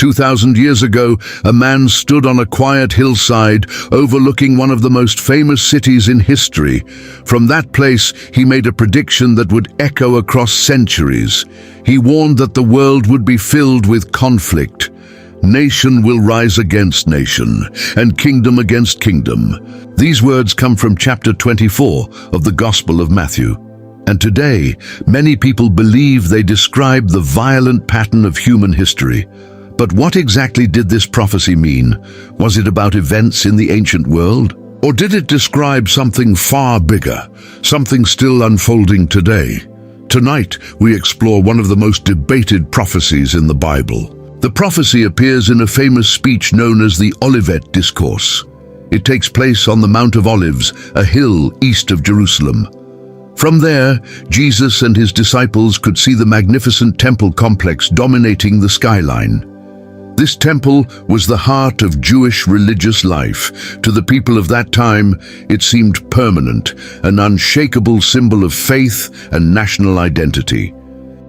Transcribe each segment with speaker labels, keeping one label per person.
Speaker 1: 2,000 years ago, a man stood on a quiet hillside overlooking one of the most famous cities in history. From that place, he made a prediction that would echo across centuries. He warned that the world would be filled with conflict. Nation will rise against nation, and kingdom against kingdom. These words come from chapter 24 of the Gospel of Matthew. And today, many people believe they describe the violent pattern of human history. But what exactly did this prophecy mean? Was it about events in the ancient world? Or did it describe something far bigger, something still unfolding today? Tonight, we explore one of the most debated prophecies in the Bible. The prophecy appears in a famous speech known as the Olivet Discourse. It takes place on the Mount of Olives, a hill east of Jerusalem. From there, Jesus and his disciples could see the magnificent temple complex dominating the skyline. This temple was the heart of Jewish religious life. To the people of that time, it seemed permanent, an unshakable symbol of faith and national identity.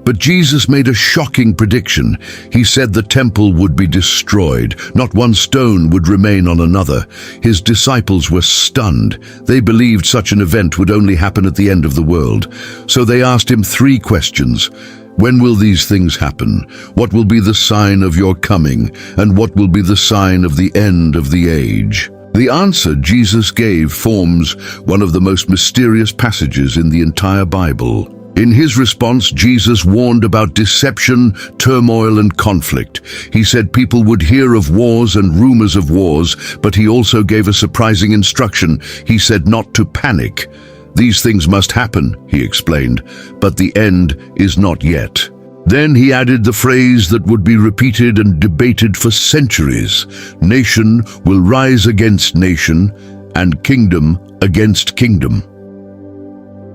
Speaker 1: But Jesus made a shocking prediction. He said the temple would be destroyed. Not one stone would remain on another. His disciples were stunned. They believed such an event would only happen at the end of the world. So they asked him 3 questions. When will these things happen? What will be the sign of your coming? And what will be the sign of the end of the age? The answer Jesus gave forms one of the most mysterious passages in the entire Bible. In his response, Jesus warned about deception, turmoil, and conflict. He said people would hear of wars and rumors of wars, but he also gave a surprising instruction. He said not to panic. These things must happen, he explained, but the end is not yet. Then he added the phrase that would be repeated and debated for centuries. Nation will rise against nation, and kingdom against kingdom.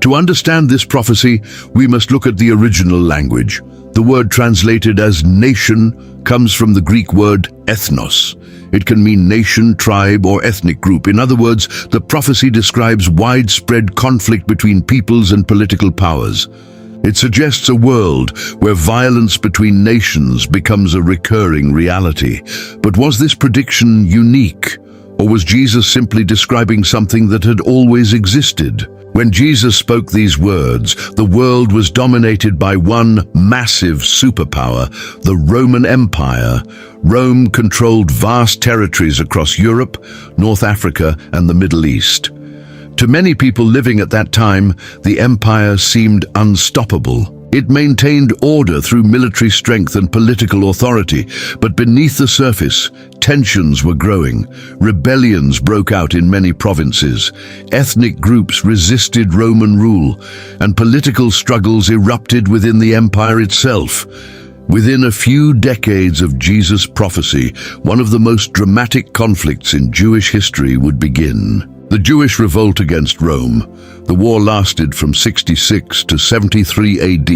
Speaker 1: To understand this prophecy, we must look at the original language. The word translated as nation comes from the Greek word ethnos. It can mean nation, tribe, or ethnic group. In other words, the prophecy describes widespread conflict between peoples and political powers. It suggests a world where violence between nations becomes a recurring reality. But was this prediction unique? Or was Jesus simply describing something that had always existed? When Jesus spoke these words, the world was dominated by one massive superpower, the Roman Empire. Rome controlled vast territories across Europe, North Africa, and the Middle East. To many people living at that time, the empire seemed unstoppable. It maintained order through military strength and political authority, but beneath the surface, tensions were growing. Rebellions broke out in many provinces. Ethnic groups resisted Roman rule, and political struggles erupted within the empire itself. Within a few decades of Jesus' prophecy, one of the most dramatic conflicts in Jewish history would begin. The Jewish revolt against Rome. The war lasted from 66 to 73 AD,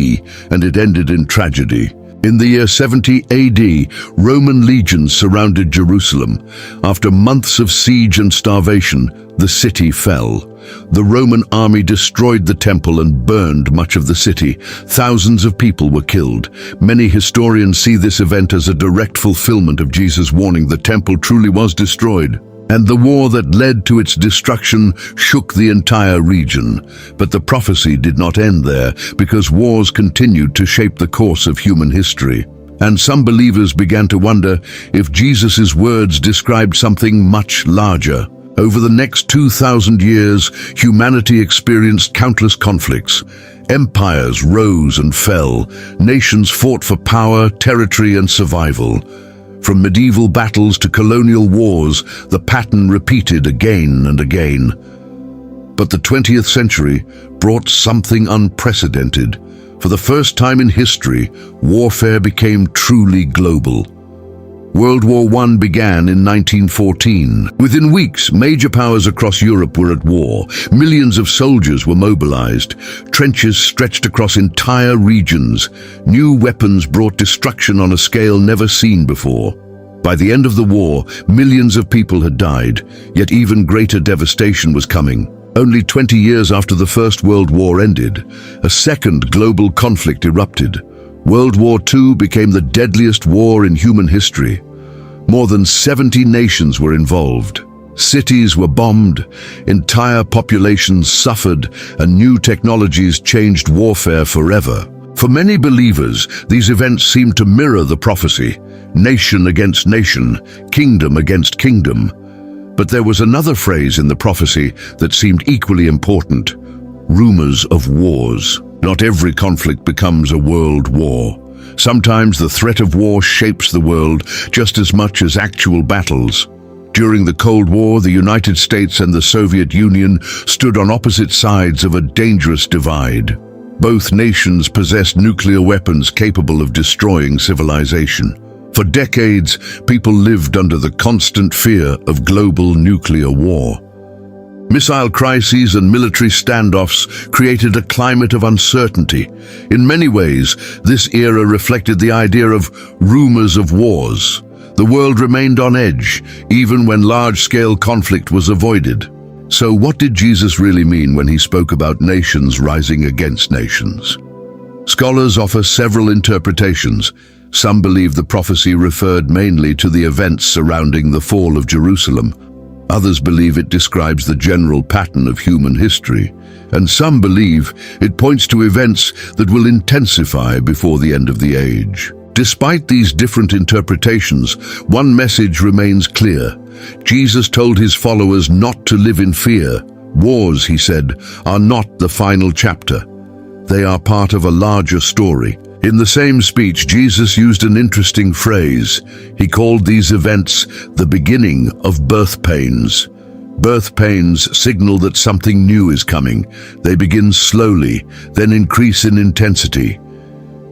Speaker 1: and it ended in tragedy. In the year 70 AD, Roman legions surrounded Jerusalem. After months of siege and starvation, the city fell. The Roman army destroyed the temple and burned much of the city. Thousands of people were killed. Many historians see this event as a direct fulfillment of Jesus' warning. The temple truly was destroyed. And the war that led to its destruction shook the entire region. But the prophecy did not end there, because wars continued to shape the course of human history. And some believers began to wonder if Jesus' words described something much larger. Over the next 2,000 years, humanity experienced countless conflicts. Empires rose and fell. Nations fought for power, territory, and survival. From medieval battles to colonial wars, the pattern repeated again and again. But the 20th century brought something unprecedented. For the first time in history, warfare became truly global. World War I began in 1914. Within weeks, major powers across Europe were at war. Millions of soldiers were mobilized. Trenches stretched across entire regions. New weapons brought destruction on a scale never seen before. By the end of the war, millions of people had died, yet even greater devastation was coming. Only 20 years after the First World War ended, a second global conflict erupted. World War II became the deadliest war in human history. More than 70 nations were involved. Cities were bombed, entire populations suffered, and new technologies changed warfare forever. For many believers, these events seemed to mirror the prophecy, nation against nation, kingdom against kingdom. But there was another phrase in the prophecy that seemed equally important: rumors of wars. Not every conflict becomes a world war. Sometimes the threat of war shapes the world just as much as actual battles. During the Cold War, the United States and the Soviet Union stood on opposite sides of a dangerous divide. Both nations possessed nuclear weapons capable of destroying civilization. For decades, people lived under the constant fear of global nuclear war. Missile crises and military standoffs created a climate of uncertainty. In many ways, this era reflected the idea of rumors of wars. The world remained on edge, even when large-scale conflict was avoided. So what did Jesus really mean when he spoke about nations rising against nations? Scholars offer several interpretations. Some believe the prophecy referred mainly to the events surrounding the fall of Jerusalem. Others believe it describes the general pattern of human history. And some believe it points to events that will intensify before the end of the age. Despite these different interpretations, one message remains clear. Jesus told his followers not to live in fear. Wars, he said, are not the final chapter. They are part of a larger story. In the same speech, Jesus used an interesting phrase. He called these events the beginning of birth pains. Birth pains signal that something new is coming. They begin slowly, then increase in intensity.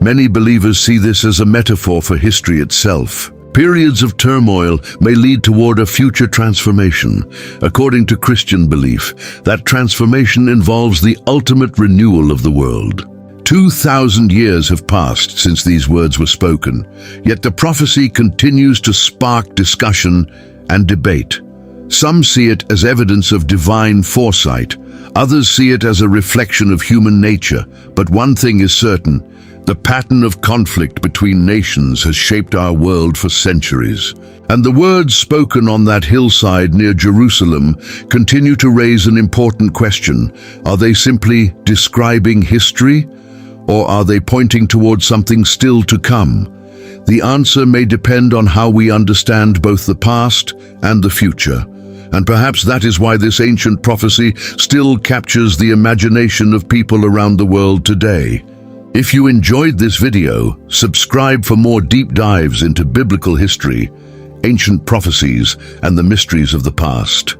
Speaker 1: Many believers see this as a metaphor for history itself. Periods of turmoil may lead toward a future transformation. According to Christian belief, that transformation involves the ultimate renewal of the world. 2,000 years have passed since these words were spoken, yet the prophecy continues to spark discussion and debate. Some see it as evidence of divine foresight. Others see it as a reflection of human nature. But one thing is certain: the pattern of conflict between nations has shaped our world for centuries. And the words spoken on that hillside near Jerusalem continue to raise an important question. Are they simply describing history, or are they pointing towards something still to come? The answer may depend on how we understand both the past and the future. And perhaps that is why this ancient prophecy still captures the imagination of people around the world today. If you enjoyed this video, subscribe for more deep dives into biblical history, ancient prophecies, and the mysteries of the past.